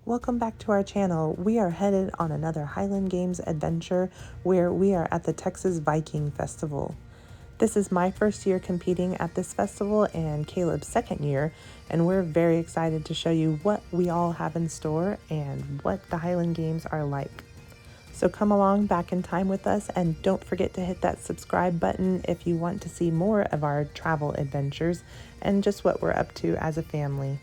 Welcome back to our channel. We are headed on another Highland Games adventure where we are at the Texas Viking Festival. This is my first year competing at this festival and Caleb's second year, and we're very excited to show you what we all have in store and what the Highland Games are like. So come along back in time with us, and don't forget to hit that subscribe button if you want to see more of our travel adventures and just what we're up to as a family.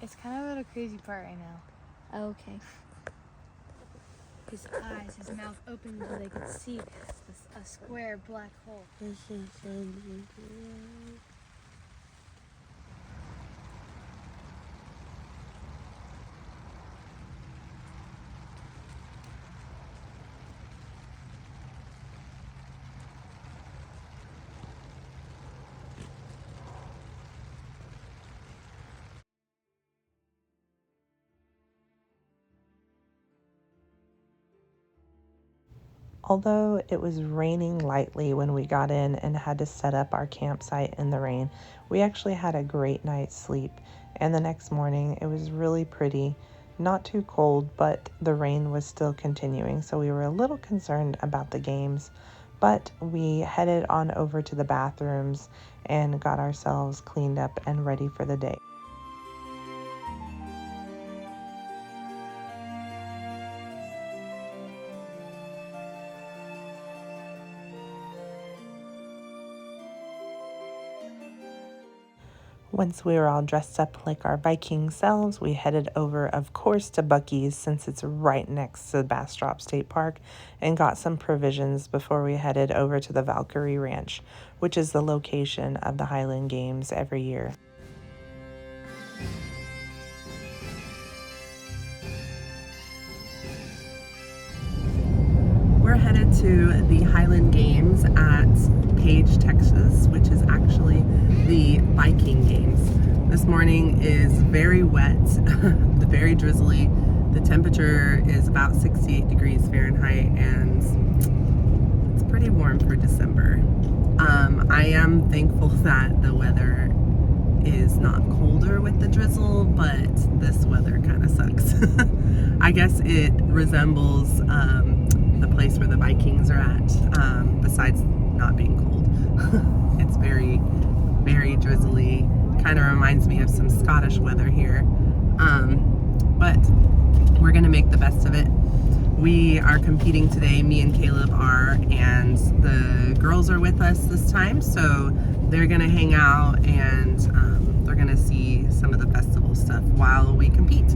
It's kind of at a crazy part right now. Oh, okay. His eyes, his mouth open so they could see a square black hole. Although it was raining lightly when we got in and had to set up our campsite in the rain, we actually had a great night's sleep, and the next morning it was really pretty. Not too cold, but the rain was still continuing, so we were a little concerned about the games. But we headed on over to the bathrooms and got ourselves cleaned up and ready for the day. Once we were all dressed up like our Viking selves, we headed over, of course, to Buc-ee's since it's right next to Bastrop State Park, and got some provisions before we headed over to the Valkyrie Ranch, which is the location of the Highland Games every year. We're headed to the Highland Games at Page, Texas, which is actually the Viking Games. This morning is very wet, very drizzly. The temperature is about 68 degrees Fahrenheit, and it's pretty warm for December. I am thankful that the weather is not colder with the drizzle, but this weather kind of sucks. I guess it resembles the place where the Vikings are at, besides not being cold. It's very, very drizzly. Kind of reminds me of some Scottish weather here. But we're gonna make the best of it. We are competing today, me and Caleb are, and the girls are with us this time, so they're gonna hang out and they're gonna see some of the festival stuff while we compete.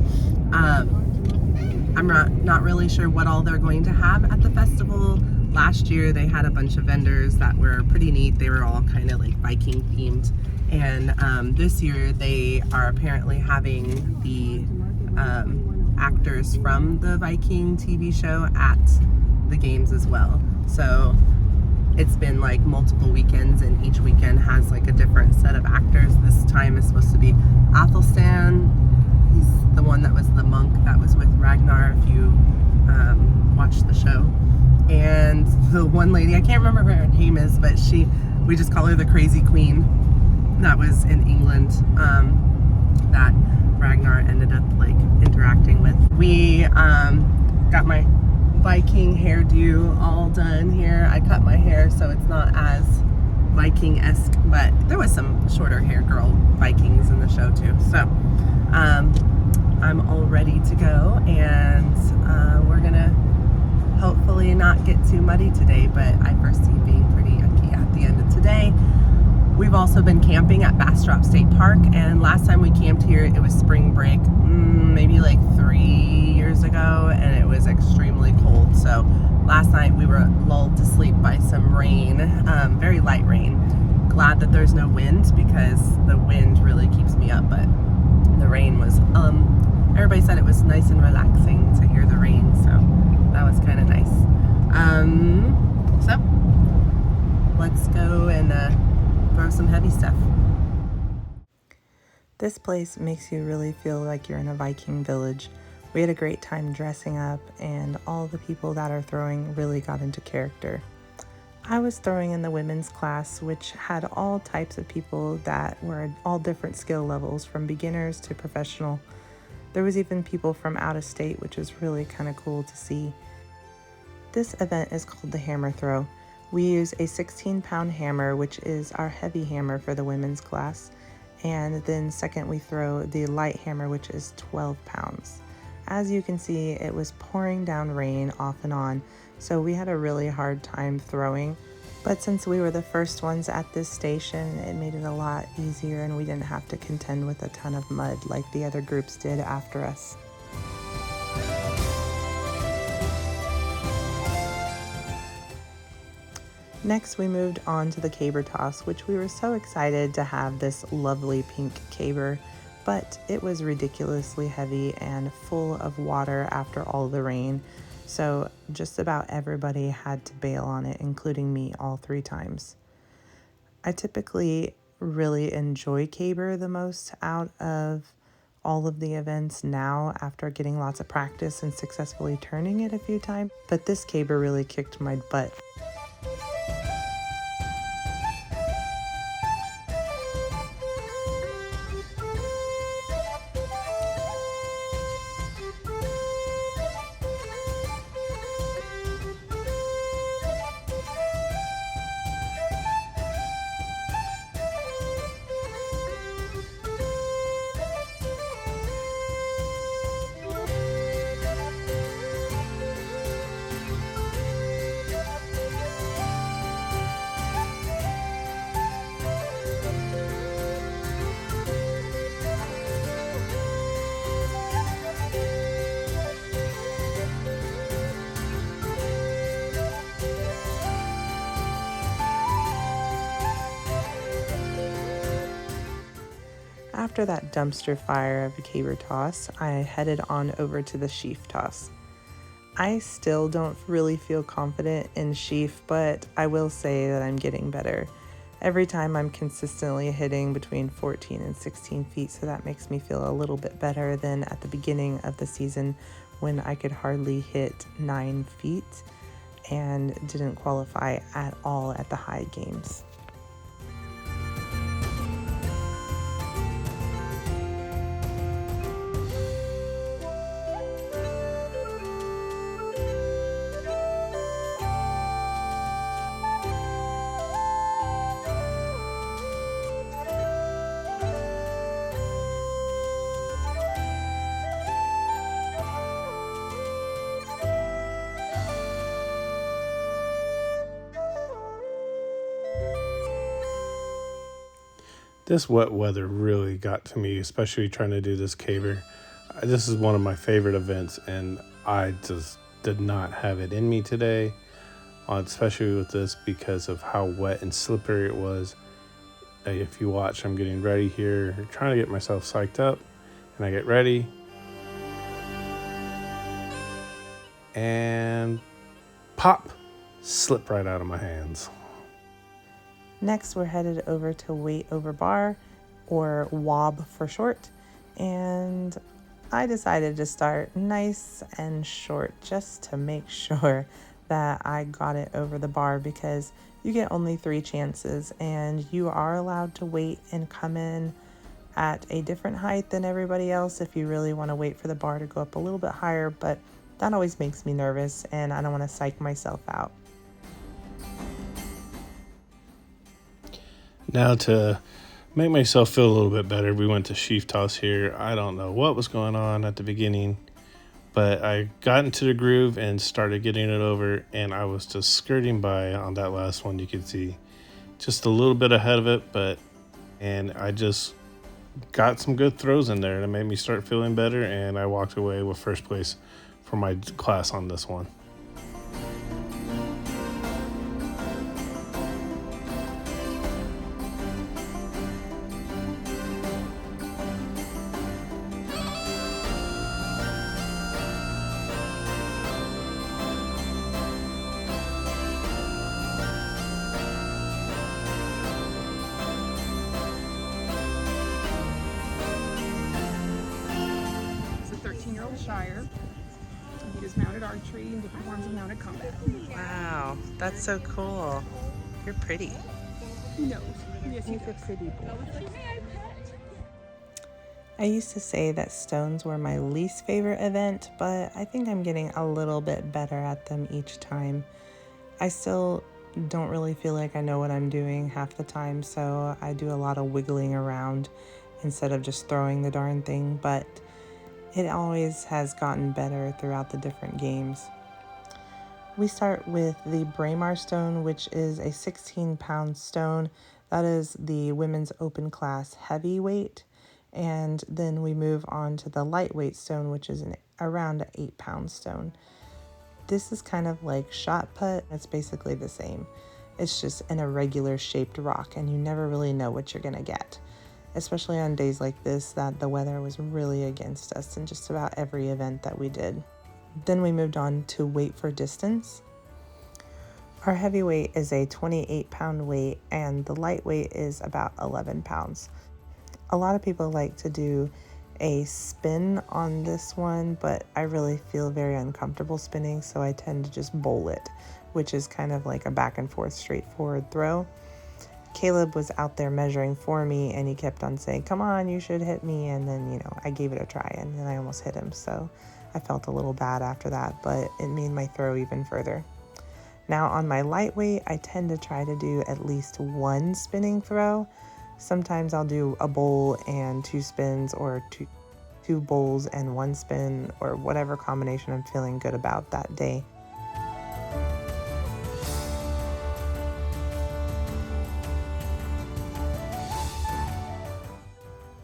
I'm not really sure what all they're going to have at the festival. Last year they had a bunch of vendors that were pretty neat. They were all kind of like Viking themed. And this year they are apparently having the actors from the Viking TV show at the games as well. So it's been like multiple weekends, and each weekend has like a different set of actors. This time is supposed to be Athelstan. He's the one that was the monk that was with Ragnar, if you watched the show. And the one lady, I can't remember what her name is, but we just call her the Crazy Queen. That was in England, that Ragnar ended up like interacting with. We got my Viking hairdo all done here. I cut my hair so it's not as Viking-esque, but there was some shorter hair girl Vikings in the show too. So I'm all ready to go, and we're gonna hopefully not get too muddy today, but I foresee being pretty yucky at the end of today. We've also been camping at Bastrop State Park, and last time we camped here it was spring break, maybe like 3 years ago, and it was extremely cold. So last night we were lulled to sleep by some rain, very light rain, glad that there's no wind because the wind really keeps me up, but the rain was, everybody said it was nice and relaxing to hear the rain, so that was kind of nice. So let's go and throw some heavy stuff. This place makes you really feel like you're in a Viking village. We had a great time dressing up, and all the people that are throwing really got into character. I was throwing in the women's class, which had all types of people that were at all different skill levels, from beginners to professional. There was even people from out of state, which was really kind of cool to see. This event is called the hammer throw. We use a 16-pound hammer, which is our heavy hammer for the women's class. And then second, we throw the light hammer, which is 12 pounds. As you can see, it was pouring down rain off and on, so we had a really hard time throwing. But since we were the first ones at this station, it made it a lot easier, and we didn't have to contend with a ton of mud like the other groups did after us. Next, we moved on to the caber toss, which we were so excited to have this lovely pink caber, but it was ridiculously heavy and full of water after all the rain, so just about everybody had to bail on it, including me, all 3 times. I typically really enjoy caber the most out of all of the events now after getting lots of practice and successfully turning it a few times, but this caber really kicked my butt. After that dumpster fire of a caber toss, I headed on over to the sheaf toss. I still don't really feel confident in sheaf, but I will say that I'm getting better. Every time I'm consistently hitting between 14 and 16 feet, so that makes me feel a little bit better than at the beginning of the season when I could hardly hit 9 feet and didn't qualify at all at the Highland Games. This wet weather really got to me, especially trying to do this caber. This is one of my favorite events, and I just did not have it in me today, especially with this because of how wet and slippery it was. If you watch, I'm getting ready here, trying to get myself psyched up, and I get ready, and pop, slip right out of my hands. Next, we're headed over to weight over bar, or WOB for short, and I decided to start nice and short just to make sure that I got it over the bar, because you get only 3 chances and you are allowed to wait and come in at a different height than everybody else if you really want to wait for the bar to go up a little bit higher, but that always makes me nervous and I don't want to psych myself out. Now, to make myself feel a little bit better, we went to sheaf toss here. I don't know what was going on at the beginning, but I got into the groove and started getting it over, and I was just skirting by on that last one. You could see just a little bit ahead of it, and I just got some good throws in there, and it made me start feeling better, and I walked away with first place for my class on this one. the Shire. He dismounted archery and different forms of mounted combat. Wow, that's so cool. You're pretty. He knows. Yes, he's a pretty boy. I used to say that stones were my least favorite event, but I think I'm getting a little bit better at them each time. I still don't really feel like I know what I'm doing half the time, so I do a lot of wiggling around instead of just throwing the darn thing, but it always has gotten better throughout the different games. We start with the Braemar stone, which is a 16-pound stone. That is the women's open class heavyweight. And then we move on to the lightweight stone, which is around an 8-pound stone. This is kind of like shot put. It's basically the same. It's just an irregular shaped rock, and you never really know what you're gonna get. Especially on days like this that the weather was really against us in just about every event that we did. Then we moved on to weight for distance. Our heavyweight is a 28-pound weight, and the lightweight is about 11 pounds. A lot of people like to do a spin on this one, but I really feel very uncomfortable spinning, so I tend to just bowl it, which is kind of like a back and forth straightforward throw. Caleb was out there measuring for me, and he kept on saying, "Come on, you should hit me," and then, I gave it a try, and then I almost hit him, so I felt a little bad after that, but it made my throw even further. Now on my lightweight, I tend to try to do at least one spinning throw. Sometimes I'll do a bowl and 2 spins, or two bowls and 1 spin, or whatever combination I'm feeling good about that day.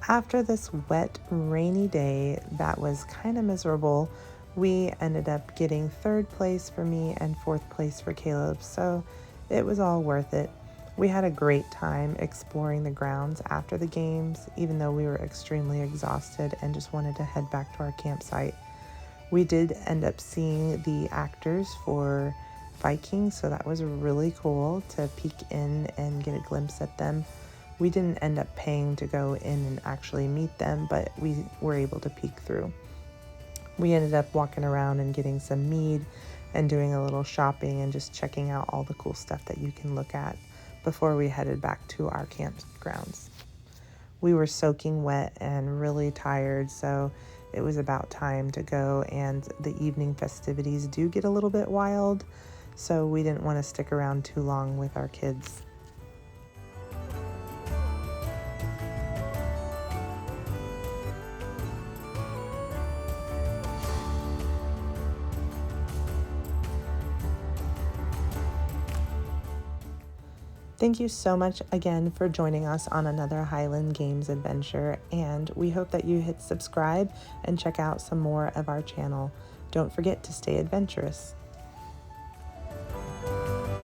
After this wet, rainy day that was kind of miserable, we ended up getting 3rd place for me and 4th place for Caleb, so it was all worth it. We had a great time exploring the grounds after the games, even though we were extremely exhausted and just wanted to head back to our campsite. We did end up seeing the actors for Vikings, so that was really cool to peek in and get a glimpse at them. We didn't end up paying to go in and actually meet them, but we were able to peek through. We ended up walking around and getting some mead and doing a little shopping and just checking out all the cool stuff that you can look at before we headed back to our campgrounds. We were soaking wet and really tired, so it was about time to go, and the evening festivities do get a little bit wild, so we didn't want to stick around too long with our kids. Thank you so much again for joining us on another Highland Games adventure, and we hope that you hit subscribe and check out some more of our channel. Don't forget to stay adventurous.